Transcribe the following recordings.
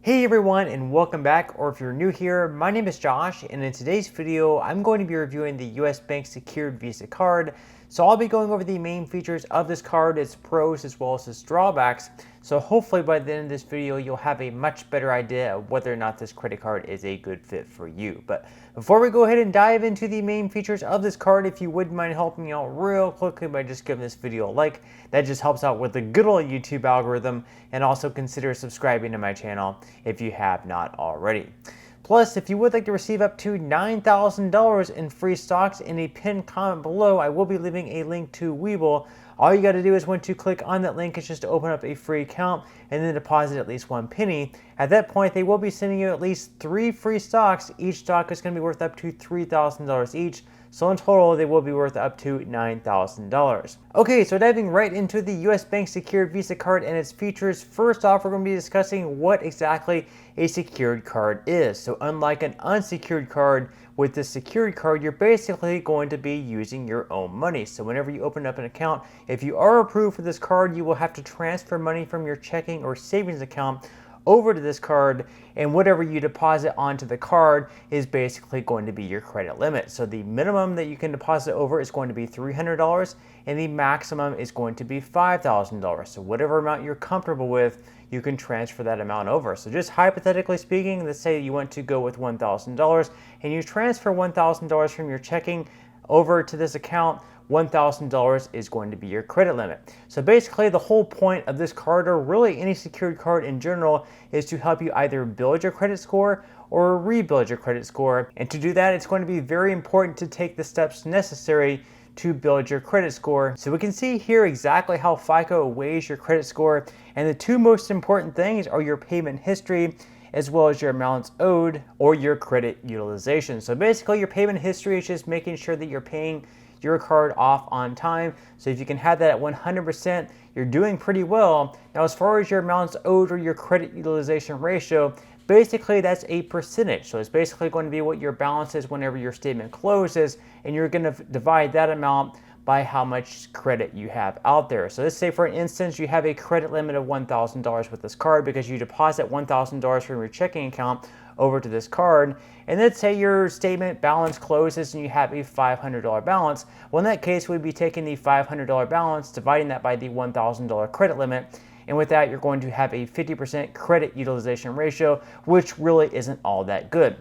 Hey everyone, and welcome back, or if you're new here, my name is Josh, and in today's video I'm going to be reviewing the US Bank Secured Visa card. So I'll be going over the main features of this card, its pros as well as its drawbacks. So hopefully by the end of this video you'll have a much better idea of whether or not this credit card is a good fit for you. But before we go ahead and dive into the main features of this card, if you wouldn't mind helping me out real quickly by just giving this video a like, that just helps out with the good old YouTube algorithm, and also consider subscribing to my channel if you have not already. Plus, if you would like to receive up to $9,000 in free stocks, in a pinned comment below, I will be leaving a link to Webull. All you got to do is once you click on that link, it's just to open up a free account and then deposit at least one penny. At that point, they will be sending you at least 3 free stocks. Each stock is going to be worth up to $3,000 each. So in total, they will be worth up to $9,000. Okay, so diving right into the US Bank Secured Visa card and its features. First off, we're going to be discussing what exactly a secured card is. So unlike an unsecured card, with the secured card, you're basically going to be using your own money. So whenever you open up an account, if you are approved for this card, you will have to transfer money from your checking or savings account over to this card, and whatever you deposit onto the card is basically going to be your credit limit. So the minimum that you can deposit over is going to be $300, and the maximum is going to be $5,000. So whatever amount you're comfortable with, you can transfer that amount over. So just hypothetically speaking, let's say you want to go with $1,000 and you transfer $1,000 from your checking over to this account. $1,000 is going to be your credit limit. So basically the whole point of this card, or really any secured card in general, is to help you either build your credit score or rebuild your credit score. And to do that, it's going to be very important to take the steps necessary to build your credit score. So we can see here exactly how FICO weighs your credit score, and the two most important things are your payment history as well as your amounts owed or your credit utilization. So basically your payment history is just making sure that you're paying your card off on time. So if you can have that at 100%, you're doing pretty well. Now as far as your amounts owed or your credit utilization ratio, basically that's a percentage. So it's basically going to be what your balance is whenever your statement closes, and you're going to divide that amount by how much credit you have out there. So let's say for an instance, you have a credit limit of $1,000 with this card because you deposit $1,000 from your checking account over to this card, and let's say your statement balance closes and you have a $500 balance. Well, in that case, we'd be taking the $500 balance, dividing that by the $1,000 credit limit, and with that, you're going to have a 50% credit utilization ratio, which really isn't all that good.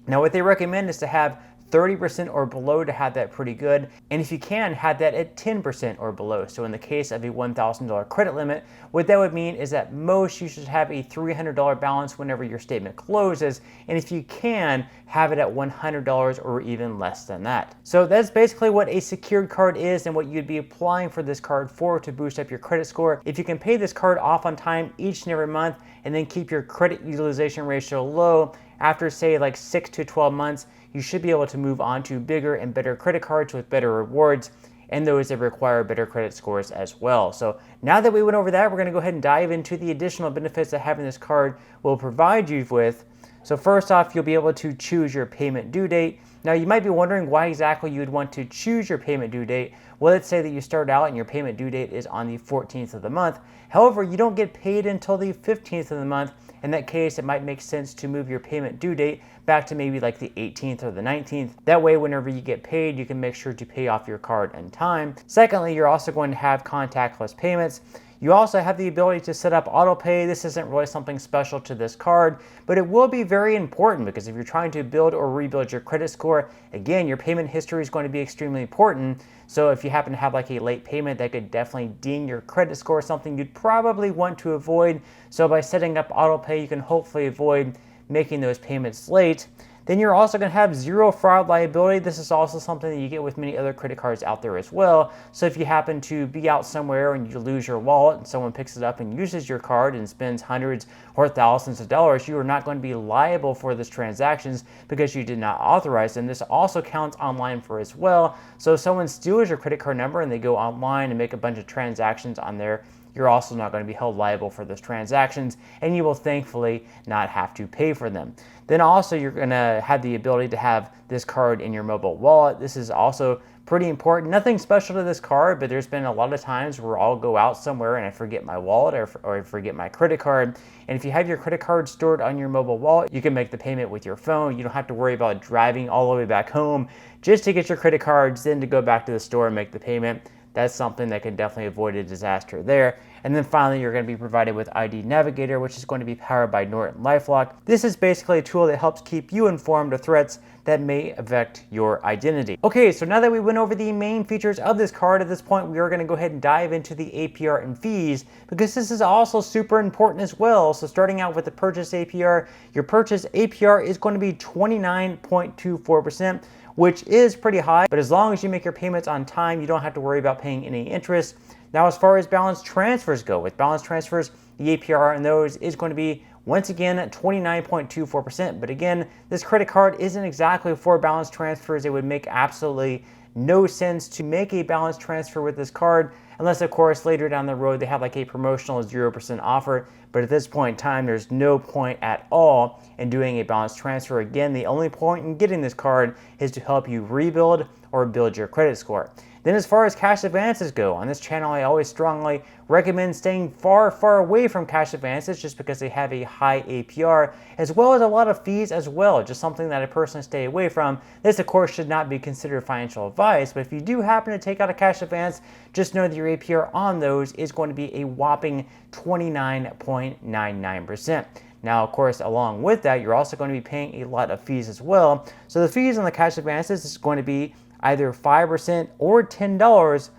Now, what they recommend is to have 30% or below to have that pretty good, and if you can, have that at 10% or below. So in the case of a $1,000 credit limit, what that would mean is that most you should have a $300 balance whenever your statement closes, and if you can, have it at $100 or even less than that. So that's basically what a secured card is and what you'd be applying for this card for to boost up your credit score. If you can pay this card off on time each and every month and then keep your credit utilization ratio low, after say like 6 to 12 months, you should be able to move on to bigger and better credit cards with better rewards, and those that require better credit scores as well. So now that we went over that, we're going to go ahead and dive into the additional benefits that having this card will provide you with. So first off, you'll be able to choose your payment due date. Now you might be wondering why exactly you would want to choose your payment due date. Well, let's say that you start out and your payment due date is on the 14th of the month. However, you don't get paid until the 15th of the month. In that case, it might make sense to move your payment due date back to maybe like the 18th or the 19th. That way, whenever you get paid, you can make sure to pay off your card in time. Secondly, you're also going to have contactless payments. You also have the ability to set up auto pay. This isn't really something special to this card, but it will be very important because if you're trying to build or rebuild your credit score, again, your payment history is going to be extremely important. So if you happen to have like a late payment, that could definitely ding your credit score, something you'd probably want to avoid. So by setting up auto pay, you can hopefully avoid making those payments late. Then you're also going to have zero fraud liability. This is also something that you get with many other credit cards out there as well. So if you happen to be out somewhere and you lose your wallet and someone picks it up and uses your card and spends hundreds or thousands of dollars, you are not going to be liable for those transactions because you did not authorize them. This also counts online for as well. So if someone steals your credit card number and they go online and make a bunch of transactions on there, you're also not going to be held liable for those transactions, and you will thankfully not have to pay for them. Then also you're going to have the ability to have this card in your mobile wallet. This is also pretty important. Nothing special to this card, but there's been a lot of times where I'll go out somewhere and I forget my wallet or I forget my credit card. And if you have your credit card stored on your mobile wallet, you can make the payment with your phone. You don't have to worry about driving all the way back home just to get your credit cards, then to go back to the store and make the payment. That's something that can definitely avoid a disaster there. And then finally, you're going to be provided with ID Navigator, which is going to be powered by Norton LifeLock. This is basically a tool that helps keep you informed of threats that may affect your identity. Okay, so now that we went over the main features of this card, at this point we are going to go ahead and dive into the APR and fees, because this is also super important as well. So starting out with the purchase APR, your purchase APR is going to be 29.24%, which is pretty high, but as long as you make your payments on time, you don't have to worry about paying any interest. Now, as far as balance transfers go, with balance transfers, the APR on those is going to be, once again, 29.24%. But again, this credit card isn't exactly for balance transfers. It would make absolutely no sense to make a balance transfer with this card, unless, of course, later down the road they have like a promotional 0% offer. But at this point in time, there's no point at all in doing a balance transfer. Again, the only point in getting this card is to help you rebuild or build your credit score. Then as far as cash advances go, on this channel I always strongly recommend staying far away from cash advances, just because they have a high APR, as well as a lot of fees as well, just something that I personally stay away from. This of course should not be considered financial advice, but if you do happen to take out a cash advance, just know that your APR on those is going to be a whopping 29.99%. Now, of course, along with that, you're also going to be paying a lot of fees as well. So the fees on the cash advances is going to be either 5% or $10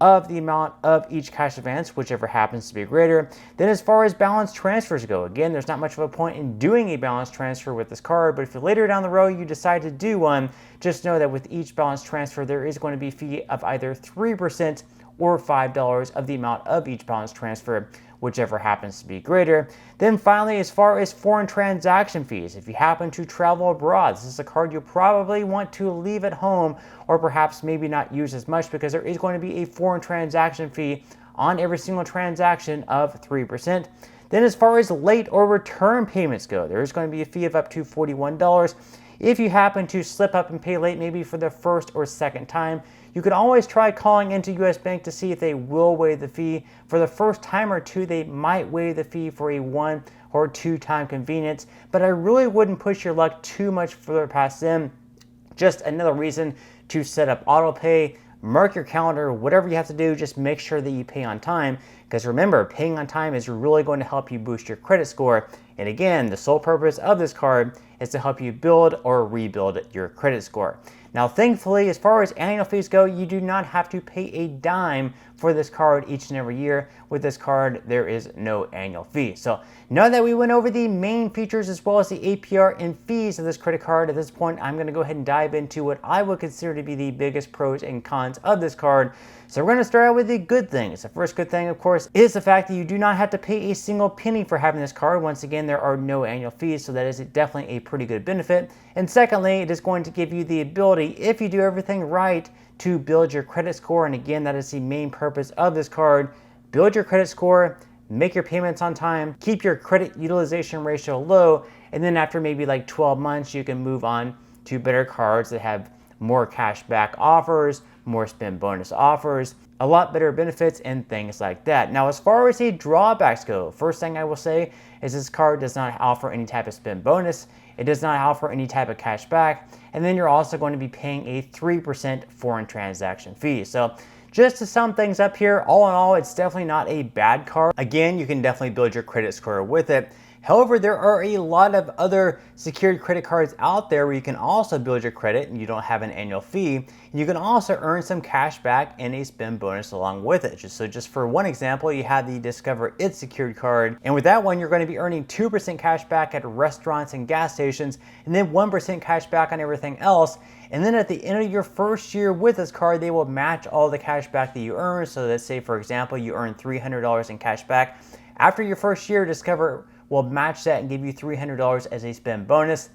of the amount of each cash advance, whichever happens to be greater. Then as far as balance transfers go, again, there's not much of a point in doing a balance transfer with this card, but if later down the road you decide to do one, just know that with each balance transfer, there is going to be a fee of either 3% or $5 of the amount of each balance transfer, whichever happens to be greater. Then finally, as far as foreign transaction fees, if you happen to travel abroad, this is a card you probably want to leave at home or perhaps maybe not use as much, because there is going to be a foreign transaction fee on every single transaction of 3%. Then as far as late or return payments go, there is going to be a fee of up to $41. If you happen to slip up and pay late, maybe for the first or second time, you can always try calling into US Bank to see if they will waive the fee. For the first time or two, they might waive the fee for a 1 or 2 time convenience, but I really wouldn't push your luck too much further past them. Just another reason to set up auto pay, mark your calendar, whatever you have to do, just make sure that you pay on time, because remember, paying on time is really going to help you boost your credit score. And again, the sole purpose of this card is to help you build or rebuild your credit score. Now, thankfully, as far as annual fees go, you do not have to pay a dime for this card each and every year. With this card, there is no annual fee. So now that we went over the main features as well as the APR and fees of this credit card, at this point, I'm going to go ahead and dive into what I would consider to be the biggest pros and cons of this card. So we're going to start out with the good things. The first good thing, of course, is the fact that you do not have to pay a single penny for having this card. Once again, there are no annual fees, so that is definitely a pretty good benefit. And secondly, it is going to give you the ability, if you do everything right, to build your credit score. And again, that is the main purpose of this card. Build your credit score, make your payments on time, keep your credit utilization ratio low, and then after maybe like 12 months, you can move on to better cards that have more cash back offers, more spend bonus offers, a lot better benefits, and things like that. Now, as far as the drawbacks go, first thing I will say is this card does not offer any type of spend bonus. It does not offer any type of cash back. And then you're also going to be paying a 3% foreign transaction fee. So just to sum things up here, all in all, it's definitely not a bad card. Again, you can definitely build your credit score with it. However, there are a lot of other secured credit cards out there where you can also build your credit and you don't have an annual fee. And you can also earn some cash back and a spend bonus along with it. Just for one example, you have the Discover It secured card. And with that one, you're going to be earning 2% cash back at restaurants and gas stations, and then 1% cash back on everything else. And then at the end of your first year with this card, they will match all the cash back that you earn. So let's say, for example, you earn $300 in cash back. After your first year, Discover will match that and give you $300 as a spend bonus.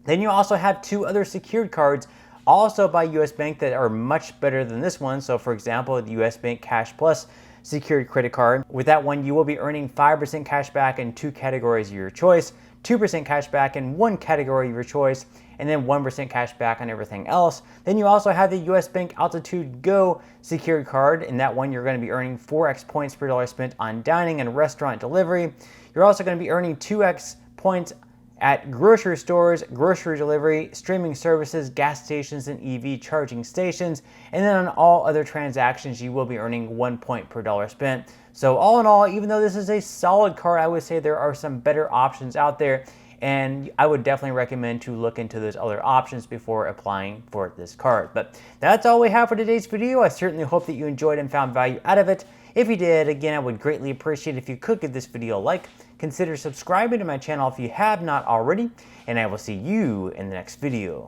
Then you also have 2 other secured cards also by US Bank that are much better than this one. So for example, the US Bank Cash Plus secured credit card. With that one, you will be earning 5% cash back in 2 categories of your choice, 2% cash back in one category of your choice, and then 1% cash back on everything else. Then you also have the US Bank Altitude Go secured card. In that one, you're going to be earning 4x points per dollar spent on dining and restaurant delivery. You're also going to be earning 2x points at grocery stores, grocery delivery, streaming services, gas stations, and EV charging stations. And then on all other transactions, you will be earning 1 point per dollar spent. So all in all, even though this is a solid card, I would say there are some better options out there. And I would definitely recommend to look into those other options before applying for this card. But that's all we have for today's video. I certainly hope that you enjoyed and found value out of it. If you did, again, I would greatly appreciate if you could give this video a like. Consider subscribing to my channel if you have not already, and I will see you in the next video.